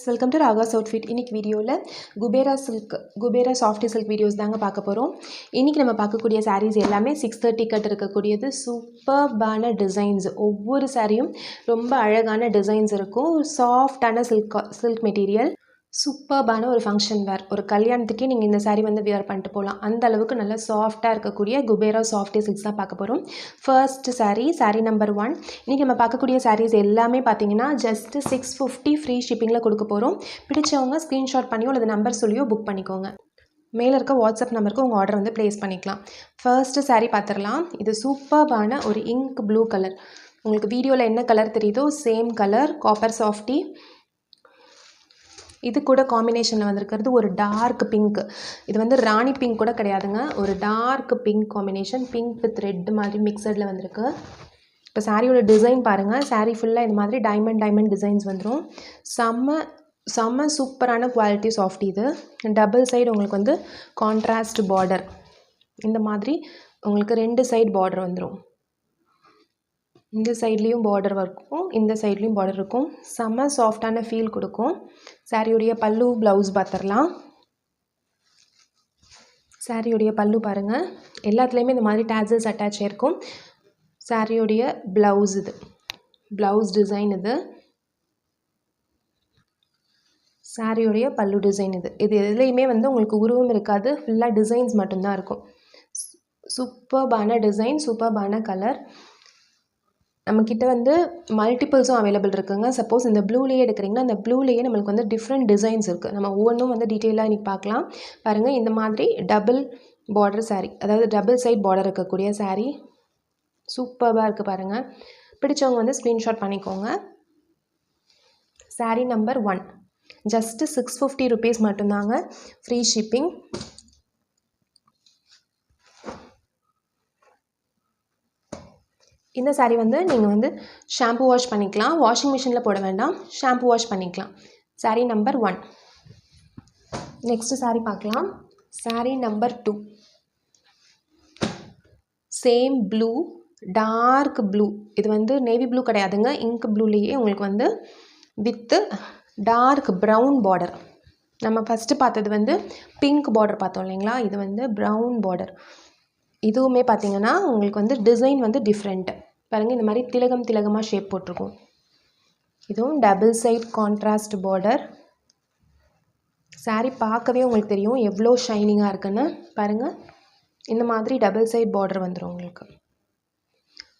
Welcome to Raga's outfit. இன்றைக்கி வீடியோவில் Kubera softy silk videos தாங்க பார்க்க போகிறோம். இன்றைக்கி நம்ம பார்க்கக்கூடிய சாரீஸ் எல்லாமே 630 கட் இருக்கக்கூடியது. சூப்பர்பான டிசைன்ஸ், ஒவ்வொரு சாரியும் ரொம்ப அழகான டிசைன்ஸ் இருக்கும். சாஃப்டான சில்க் மெட்டீரியல், சூப்பர்பான ஒரு ஃபங்க்ஷன் வேர், ஒரு கல்யாணத்துக்கே நீங்கள் இந்த சாரீ வந்து வியர் பண்ணிட்டு போகலாம். அந்த அளவுக்கு நல்லா சாஃப்டாக இருக்கக்கூடிய குபேரா சாஃப்டி சில்க்ஸ் தான் பார்க்க போகிறோம். First sari number 1. இன்றைக்கி நம்ம பார்க்கக்கூடிய சாரீஸ் எல்லாமே பார்த்தீங்கன்னா ஜஸ்ட் 650 ஃப்ரீ ஷிப்பிங்கில் கொடுக்க போகிறோம். பிடிச்சவங்க ஸ்க்ரீன்ஷாட் பண்ணியோ அல்லது நம்பர் சொல்லியோ புக் பண்ணிக்கோங்க. மேலே இருக்க வாட்ஸ்அப் நம்பருக்கு உங்கள் ஆர்டர் வந்து ப்ளேஸ் பண்ணிக்கலாம். ஃபர்ஸ்ட்டு சாரீ பார்த்துடலாம். இது சூப்பர்பான ஒரு இங்க் ப்ளூ கலர். உங்களுக்கு வீடியோவில் என்ன கலர் தெரியுதோ சேம் கலர், காப்பர் சாஃப்டி. இது கூட காம்பினேஷனில் வந்திருக்கிறது ஒரு டார்க் பிங்க். இது வந்து ராணி பிங்க் கூட கிடையாதுங்க, ஒரு dark pink combination. Pink with red மாதிரி மிக்சடில் வந்திருக்கு. இப்போ சாரியோட டிசைன் பாருங்கள். சாரீ ஃபுல்லாக இந்த மாதிரி டைமண்ட் டிசைன்ஸ் வந்துடும். செம்ம சூப்பரான குவாலிட்டி சாஃப்டி. இது டபுள் சைடு உங்களுக்கு வந்து கான்ட்ராஸ்ட் பார்டர். இந்த மாதிரி உங்களுக்கு 2 சைடு பார்டர் வந்துடும். இந்த சைட்லேயும் பார்டர் இருக்கும், இந்த சைட்லேயும் பார்டர் இருக்கும். செம்ம சாஃப்டான ஃபீல் கொடுக்கும். சாரியுடைய பல்லு ப்ளவுஸ் பார்த்துடலாம். சாரியுடைய பல்லு பாருங்கள், எல்லாத்துலேயுமே இந்த மாதிரி டேசல்ஸ் அட்டாச் ஆகிருக்கும். சாரியுடைய ப்ளவுஸ், இது ப்ளவுஸ் டிசைன். இது சாரியுடைய பல்லு டிசைன். இது எதுலேயுமே வந்து உங்களுக்கு உருவம் இருக்காது, ஃபுல்லாக டிசைன்ஸ் மட்டும்தான் இருக்கும். சூப்பர்பான டிசைன், சூப்பர்பான கலர். நம்மக்கிட்ட வந்து மல்டிபிள்ஸும் அவைலபிள் இருக்குங்க. சப்போஸ் இந்த ப்ளூலேயே எடுக்கிறீங்கன்னா அந்த ப்ளூலேயே நம்மளுக்கு வந்து டிஃப்ரெண்ட் டிசைன்ஸ் இருக்குது. நம்ம ஒவ்வொன்றும் வந்து டீட்டெயிலாக இன்றைக்கி பார்க்கலாம். பாருங்கள், இந்த மாதிரி டபுள் பார்டர் சாரீ, அதாவது டபுள் சைட் பார்டர் இருக்கக்கூடிய சாரீ சூப்பராக இருக்குது பாருங்கள். பிடிச்சவங்க வந்து ஸ்க்ரீன்ஷாட் பண்ணிக்கோங்க. சாரீ நம்பர் 1 ஜஸ்ட்டு 650 ருபீஸ் மட்டும்தாங்க, ஃப்ரீ ஷிப்பிங். இந்த சாரீ வந்து நீங்கள் வந்து ஷாம்பு வாஷ் பண்ணிக்கலாம், வாஷிங் மிஷினில் போட வேண்டாம், ஷாம்பு வாஷ் பண்ணிக்கலாம். சாரீ நம்பர் 1. நெக்ஸ்ட்டு சாரீ பார்க்கலாம். Sari number 2. Same blue, dark blue. இது வந்து நேவி ப்ளூ கிடையாதுங்க, இங்க் ப்ளூலேயே உங்களுக்கு வந்து வித்து டார்க் ப்ரௌன் பார்டர். நம்ம ஃபஸ்ட்டு பார்த்தது வந்து பிங்க் பார்டர் பார்த்தோம் இல்லைங்களா, இது வந்து ப்ரௌன் பார்டர். இதுவுமே பார்த்தீங்கன்னா உங்களுக்கு வந்து டிசைன் வந்து டிஃப்ரெண்ட்டு பாருங்கள். இந்த மாதிரி திலகமாக ஷேப் போட்டிருக்கும். இதுவும் double side contrast border. Sari பார்க்கவே உங்களுக்கு தெரியும் எவ்வளோ ஷைனிங்காக இருக்குன்னு பாருங்கள். இந்த மாதிரி டபுள் சைட் பார்டர் வந்துடும்.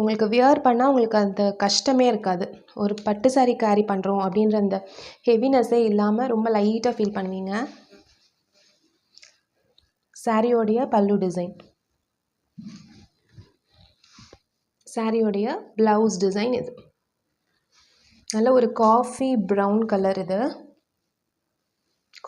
உங்களுக்கு வியர் பண்ணால் உங்களுக்கு அந்த கஷ்டமே இருக்காது. ஒரு பட்டு சாரீ கேரி பண்ணுறோம் அப்படின்ற அந்த ஹெவினஸ்ஸே இல்லாமல் ரொம்ப லைட்டாக ஃபீல் பண்ணுவீங்க. சாரியோடைய பல்லு டிசைன், சாரியோடைய ப்ளவுஸ் டிசைன். இது நல்ல ஒரு காஃபி ப்ரௌன் கலர். இது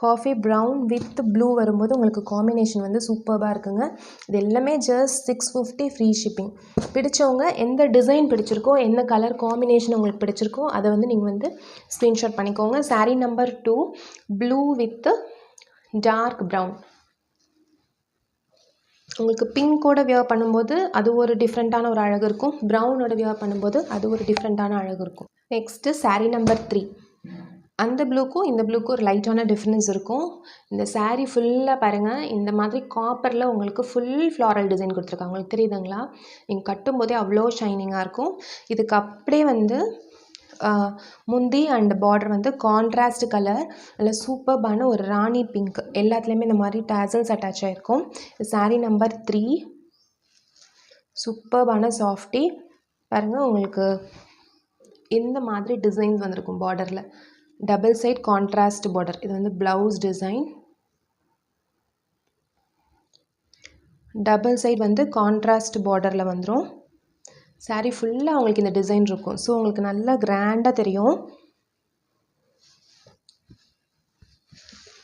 காஃபி ப்ரௌன் வித் ப்ளூ வரும்போது உங்களுக்கு காம்பினேஷன் வந்து சூப்பராக இருக்குங்க. இது எல்லாமே ஜஸ்ட் 650 ஃப்ரீ ஷிப்பிங். பிடிச்சவங்க எந்த டிசைன் பிடிச்சிருக்கோ, எந்த கலர் காம்பினேஷன் உங்களுக்கு பிடிச்சிருக்கோ அதை வந்து நீங்கள் வந்து ஸ்க்ரீன்ஷாட் பண்ணிக்கோங்க. Sari number 2 blue with dark brown. உங்களுக்கு பிங்கோட வியர் பண்ணும்போது அது ஒரு டிஃப்ரெண்ட்டான ஒரு அழகு இருக்கும், ப்ரௌனோட வியர் பண்ணும்போது அது ஒரு டிஃப்ரெண்ட்டான அழகு இருக்கும். Next sari number 3. அந்த ப்ளூக்கும் இந்த ப்ளூக்கும் ஒரு லைட்டான டிஃப்ரென்ஸ் இருக்கும். இந்த சாரீ ஃபுல்லாக பாருங்கள், இந்த மாதிரி காப்பரில் உங்களுக்கு ஃபுல் ஃப்ளாரல் டிசைன் கொடுத்துருக்காங்க. உங்களுக்கு தெரியுதுங்களா? நீங்கள் கட்டும்போதே அவ்வளோ ஷைனிங்காக இருக்கும். இதுக்கு அப்படியே வந்து முந்தி அண்ட் பார்டர் வந்து கான்ட்ராஸ்ட் கலர், நல்ல சூப்பர்பான ஒரு ராணி பிங்க். எல்லாத்துலேயுமே இந்த மாதிரி டேசல்ஸ் அட்டாச் ஆகிருக்கும். சாரீ நம்பர் 3 சூப்பர்பான சாஃப்டி. பாருங்கள், உங்களுக்கு இந்த மாதிரி டிசைன்ஸ் வந்திருக்கும் பார்டரில். Double side contrast border. இது வந்து ப்ளவுஸ் டிசைன். டபுள் சைட் வந்து கான்ட்ராஸ்ட் பார்டரில் வந்துடும். சாரீ ஃபுல்லாக உங்களுக்கு இந்த டிசைன் இருக்கும். ஸோ உங்களுக்கு நல்லா கிராண்டாக தெரியும்.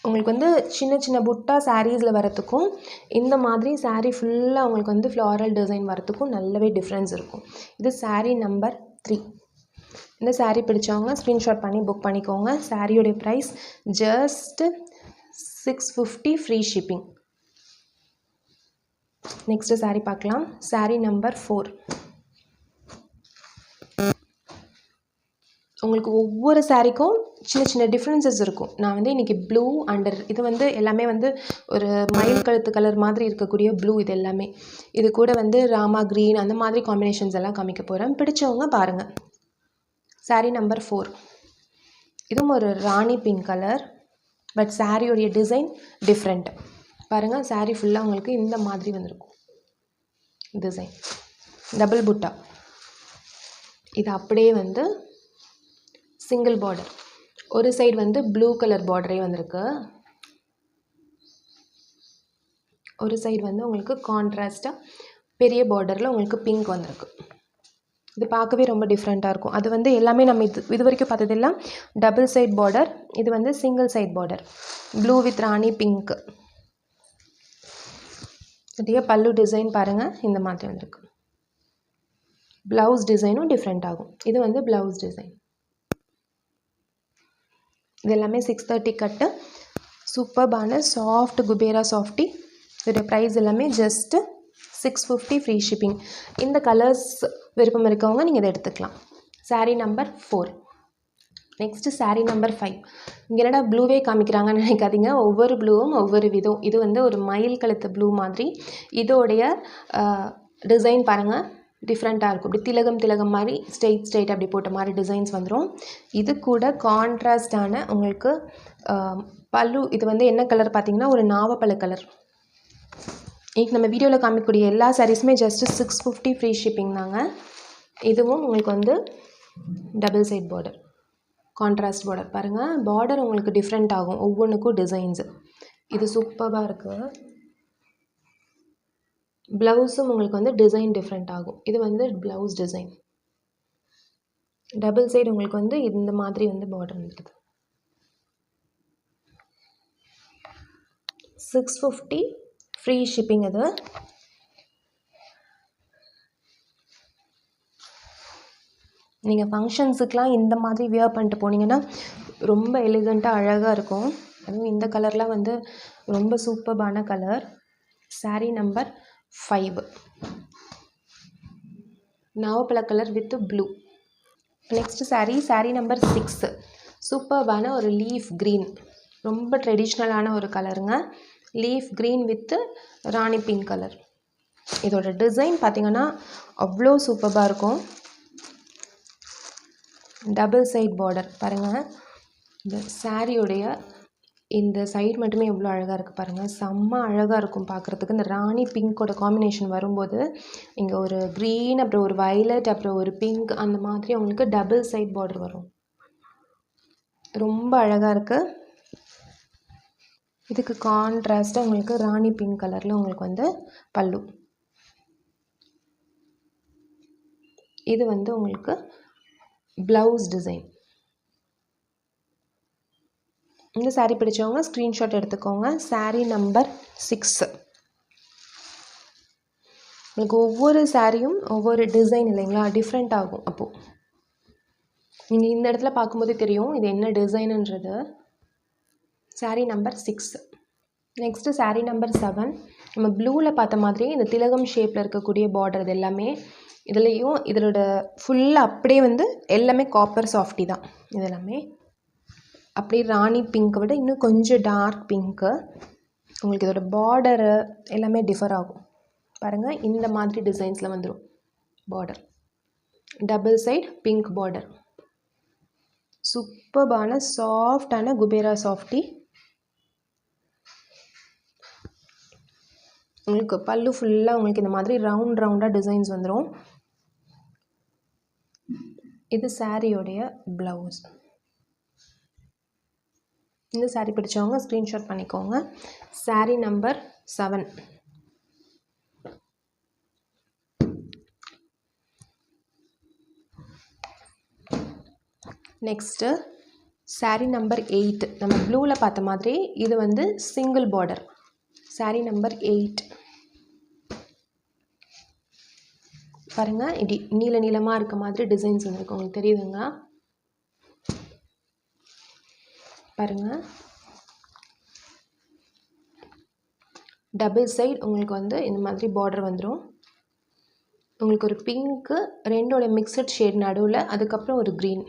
உங்களுக்கு வந்து சின்ன புட்டா சாரீஸில் வரத்துக்கும் இந்த மாதிரி சாரீ ஃபுல்லாக உங்களுக்கு வந்து ஃப்ளாரல் டிசைன் வரத்துக்கும் நல்லாவே டிஃப்ரென்ஸ் இருக்கும். இது சாரீ நம்பர் 3. இந்த சாரீ பிடிச்சவங்க ஸ்க்ரீன்ஷாட் பண்ணி புக் பண்ணிக்கோங்க. சாரியோடைய price just 650 free shipping. Next sari பார்க்கலாம். சாரீ நம்பர் 4. உங்களுக்கு ஒவ்வொரு சாரீக்கும் சின்ன சின்ன டிஃப்ரென்சஸ் இருக்கும். நான் வந்து இன்றைக்கி ப்ளூ அண்டர் இது வந்து எல்லாமே வந்து ஒரு மயில் கழுத்து கலர் மாதிரி இருக்கக்கூடிய ப்ளூ இது எல்லாமே. இது கூட வந்து ராமா க்ரீன் அந்த மாதிரி காம்பினேஷன்ஸ் எல்லாம் காமிக்க போகிறேன். பிடிச்சவங்க பாருங்கள். சாரீ நம்பர் 4. இதுவும் ஒரு ராணி பிங்க் கலர். பட் சாரியோடைய டிசைன் டிஃப்ரெண்ட். பாருங்கள், சாரீ ஃபுல்லாக உங்களுக்கு இந்த மாதிரி வந்திருக்கும் டிசைன். டபுள் புட்டா. இது அப்படியே வந்து சிங்கிள் பார்டர். ஒரு சைடு வந்து ப்ளூ கலர் பார்டரே வந்திருக்கு. ஒரு சைடு வந்து உங்களுக்கு கான்ட்ராஸ்ட்டாக பெரிய பார்டரில் உங்களுக்கு பிங்க் வந்திருக்கு. இது பார்க்கவே ரொம்ப டிஃப்ரெண்ட்டாக இருக்கும். அது வந்து எல்லாமே நம்ம இது வரைக்கும் பார்த்ததெல்லாம் டபுள் சைட் பார்டர். இது வந்து single side border. Blue with Rani pink. இதே பல்லு டிசைன் பாருங்கள், இந்த மாதிரி வந்திருக்கு. ப்ளவுஸ் டிசைனும் டிஃப்ரெண்ட் ஆகும். இது வந்து ப்ளவுஸ் டிசைன். இது எல்லாமே 630 கட்டு. சூப்பர்பான சாஃப்ட் குபேரா சாஃப்டி. இதோடைய ப்ரைஸ் எல்லாமே ஜஸ்ட்டு 650 ஃப்ரீ ஷிப்பிங். இந்த கலர்ஸ் விருப்பம் இருக்கவங்க நீங்கள் இதை எடுத்துக்கலாம். Sari number 4. Next sari number 5. இங்கே என்னடா ப்ளூவே காமிக்கிறாங்கன்னு நினைக்காதீங்க. ஒவ்வொரு ப்ளூவும் ஒவ்வொரு விதம். இது வந்து ஒரு மயில் கழுத்து ப்ளூ மாதிரி. இதோடைய டிசைன் பாருங்கள், டிஃப்ரெண்ட்டாக இருக்கும். அப்படி திலகம் மாதிரி ஸ்ட்ரெயிட் அப்படி போட்ட மாதிரி டிசைன்ஸ் வந்துடும். இது கூட கான்ட்ராஸ்டான உங்களுக்கு பல்லு. இது வந்து என்ன கலர் பார்த்தீங்கன்னா ஒரு நாவப்பழ கலர். இன்றைக்கி நம்ம வீடியோவில் காமிக்கக்கூடிய எல்லா சாரீஸுமே ஜஸ்ட்டு 650 ஃப்ரீ ஷிப்பிங் தாங்க. இதுவும் உங்களுக்கு வந்து double side border, contrast border. பாருங்கள், பார்டர் உங்களுக்கு டிஃப்ரெண்ட் ஆகும் ஒவ்வொன்றுக்கும் டிசைன்ஸு. இது சூப்பராக இருக்குது. ப்ளவுஸும் உங்களுக்கு வந்து டிசைன் டிஃப்ரெண்ட் ஆகும். இது வந்து ப்ளவுஸ் டிசைன். டபுள் சைடு உங்களுக்கு வந்து இந்த மாதிரி வந்து பார்டர் வந்துடுது. 650 ஃப்ரீ ஷிப்பிங். அது நீங்கள் ஃபங்க்ஷன்ஸுக்கெலாம் இந்த மாதிரி வியர் பண்ணிட்டு போனீங்கன்னா ரொம்ப எலிகண்ட்டாக அழகாக இருக்கும். அதுவும் இந்த கலர்லாம் வந்து ரொம்ப சூப்பர்பான கலர். சாரீ நம்பர் 5. நாவப்பழ colour with blue. Next sari number 6. சூப்பர்பான ஒரு லீஃப் க்ரீன். ரொம்ப ட்ரெடிஷ்னலான ஒரு கலருங்க. Leaf green with Rani pink colour. இதோட டிசைன் பார்த்திங்கன்னா அவ்வளோ சூப்பராக இருக்கும். டபுள் சைட் பார்டர் பாருங்கள். இந்த சாரியோடைய இந்த சைடு மட்டுமே எவ்வளோ அழகாக இருக்குது பாருங்கள். செம்ம அழகாக இருக்கும் பார்க்குறதுக்கு. இந்த ராணி பிங்கோட காம்பினேஷன் வரும்போது இங்கே ஒரு க்ரீன், அப்புறம் ஒரு வயலட், அப்புறம் ஒரு பிங்க், அந்த மாதிரி அவங்களுக்கு டபுள் சைட் பார்டர் வரும். ரொம்ப அழகாக இருக்குது. இதுக்கு கான்ட்ராஸ்ட்டாக உங்களுக்கு ராணி பிங்க் கலரில் உங்களுக்கு வந்து பல்லு. இது வந்து உங்களுக்கு ப்ளவுஸ் டிசைன். இந்த சாரீ பிடிச்சவங்க ஸ்க்ரீன்ஷாட் எடுத்துக்கோங்க. சாரீ நம்பர் 6. உங்களுக்கு ஒவ்வொரு சாரியும் ஒவ்வொரு டிசைன் இல்லைங்களா, டிஃப்ரெண்ட் ஆகும். அப்போது நீங்கள் இந்த இடத்துல பார்க்கும்போதே தெரியும் இது என்ன டிசைனுன்றது. Sari number 6. Next sari number 7. நம்ம ப்ளூவில் பார்த்த மாதிரி இந்த திலகம் ஷேப்பில் இருக்கக்கூடிய பார்டர். இது எல்லாமே இதுலேயும் இதோட ஃபுல்லாக அப்படியே வந்து எல்லாமே காப்பர் சாஃப்டி தான். இது எல்லாமே அப்படியே ராணி பிங்க்கை விட இன்னும் கொஞ்சம் டார்க் பிங்க்கு. உங்களுக்கு இதோட பார்டரு எல்லாமே டிஃபர் ஆகும். பாருங்கள், இந்த மாதிரி டிசைன்ஸில் வந்துடும் border. Double side pink border. சூப்பர்பான சாஃப்டான குபேரா சாஃப்டி. உங்களுக்கு பல்லு ஃபுல்லாக உங்களுக்கு இந்த மாதிரி ரவுண்டாக டிசைன்ஸ் வந்துடும். இது சாரியோடைய ப்ளவுஸ். இந்த சாரீ பிடிச்சவங்க ஸ்க்ரீன்ஷாட் பண்ணிக்கோங்க. Sari number 7. Next sari number 8. நம்ம ப்ளூவில் பார்த்த மாதிரி இது வந்து சிங்கிள் பார்டர். சாரீ நம்பர் 8 பாருங்கள். இப்படி நீளமாக இருக்க மாதிரி டிசைன்ஸ் வந்துருக்கு. உங்களுக்கு தெரியுதுங்க பாருங்கள். டபுள் சைடு உங்களுக்கு வந்து இந்த மாதிரி பார்டர் வந்துடும். உங்களுக்கு ஒரு பிங்க்கு, ரெண்டோட மிக்சட் ஷேட் நடுவில், அதுக்கப்புறம் ஒரு green.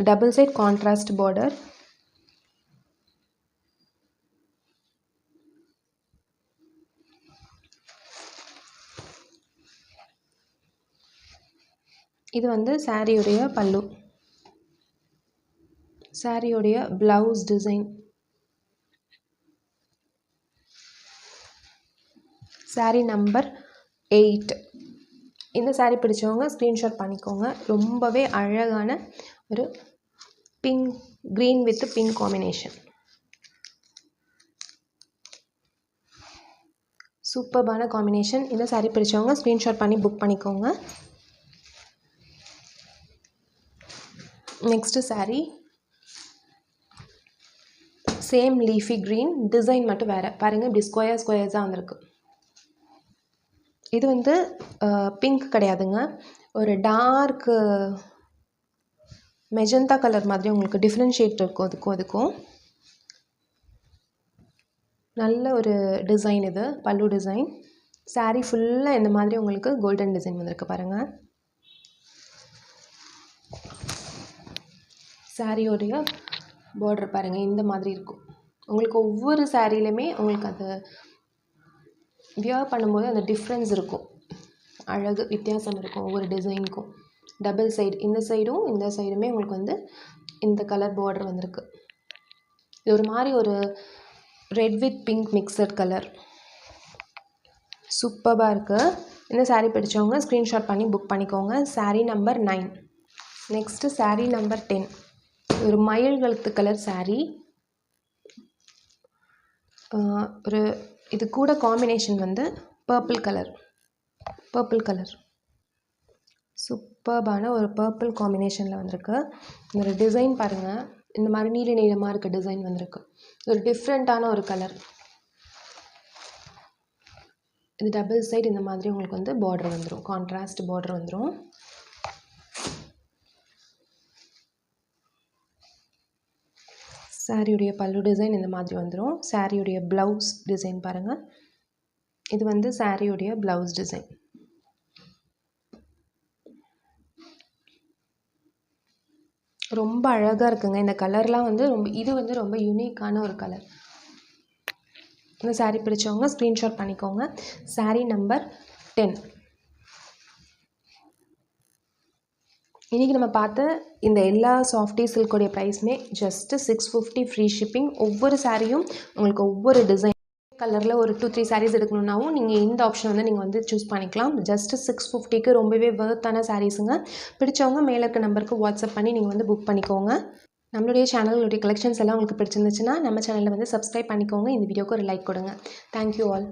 Double side contrast border. இது வந்து சாரியுடைய பல்லு. சாரியுடைய ப்ளவுஸ் டிசைன். Sorry number 8. இந்த சாரி பிடிச்சவங்க ஸ்க்ரீன்ஷாட் பண்ணிக்கோங்க. ரொம்பவே அழகான ஒரு pink, green with pink combination. சூப்பர்பான காம்பினேஷன். இந்த சாரி பிடிச்சவங்க ஸ்க்ரீன்ஷாட் பண்ணி புக் பண்ணிக்கோங்க. Next sari same leafy green, design மட்டும் வேறு. பாருங்கள், இப்படி ஸ்கொயர்ஸாக வந்திருக்கு. இது வந்து பிங்க் கிடையாதுங்க, ஒரு டார்க் மெஜந்தா கலர் மாதிரி உங்களுக்கு டிஃப்ரென்ஷியேட் இருக்கும். அதுக்கும் நல்ல ஒரு டிசைன். இது பல்லு டிசைன். சாரீ ஃபுல்லாக இந்த மாதிரி உங்களுக்கு கோல்டன் டிசைன் வந்திருக்கு பாருங்கள். சாரியோடைய பார்டர் பாருங்கள், இந்த மாதிரி இருக்கும். உங்களுக்கு ஒவ்வொரு சாரிலையுமே உங்களுக்கு அது வியர் பண்ணும்போது அந்த டிஃப்ரென்ஸ் இருக்கும், அழகு வித்தியாசம் இருக்கும் ஒவ்வொரு டிசைனுக்கும். டபுள் சைடு, இந்த சைடும் இந்த சைடுமே உங்களுக்கு வந்து இந்த கலர் பார்டர் வந்திருக்கு. இது ஒரு மாதிரி ஒரு red with pink mixed colour. சூப்பராக இருக்குது. இந்த சாரீ பிடிச்சவங்க ஸ்க்ரீன்ஷாட் பண்ணி புக் பண்ணிக்கோங்க. Sari number 9. Next sari number 10. ஒரு மயில் கழுத்து கலர் சாரீ. ஒரு இது கூட காம்பினேஷன் வந்து பர்பிள் கலர். சூப்பர்பான ஒரு பர்பிள் காம்பினேஷனில் வந்திருக்கு. ஒரு டிசைன் பாருங்கள், இந்த மாதிரி நீளமாக இருக்க டிசைன் வந்திருக்கு. ஒரு டிஃப்ரெண்ட்டான ஒரு கலர். இது டபுள் சைடு இந்த மாதிரி உங்களுக்கு வந்து பார்டர் வந்துடும், கான்ட்ராஸ்ட் பார்டர் வந்துடும். சாரியுடைய பல்லு டிசைன் இந்த மாதிரி வந்துடும். சாரியுடைய ப்ளவுஸ் டிசைன் பாருங்கள், இது வந்து சாரியுடைய ப்ளவுஸ் டிசைன். ரொம்ப அழகாக இருக்குங்க. இந்த கலர்லாம் வந்து இது வந்து ரொம்ப யூனிக்கான ஒரு கலர். இந்த சாரீ பிடிச்சவங்க ஸ்க்ரீன்ஷாட் பண்ணிக்கோங்க. சாரீ நம்பர் 10. இன்றைக்கி நம்ம பார்த்த இந்த எல்லா சாஃப்டி சில்கோடைய ப்ரைஸுமே ஜஸ்ட்டு 650 ஃப்ரீ ஷிப்பிங். ஒவ்வொரு சாரியும் உங்களுக்கு ஒவ்வொரு டிசைன் கலரில் ஒரு 2-3 சாரீஸ் எடுக்கணுன்னாவும் நீங்கள் இந்த ஆப்ஷன் வந்து நீங்கள் வந்து சூஸ் பண்ணிக்கலாம். ஜஸ்ட்டு 650க்கு ரொம்பவே வர்த்தான சாரீஸுங்க. பிடிச்சவங்க மேலே இருக்க நம்பருக்கு வாட்ஸ்அப் பண்ணி நீங்கள் வந்து புக் பண்ணிக்கோங்க. நம்மளுடைய சேனலுடைய கலெக்ஷன்ஸ் எல்லாம் உங்களுக்கு பிடிச்சிருந்துச்சுன்னா நம்ம சேனலில் வந்து சப்ஸ்கிரைப் பண்ணிக்கோங்க. இந்த வீடியோக்கு ஒரு லைக் கொடுங்க. Thank you all.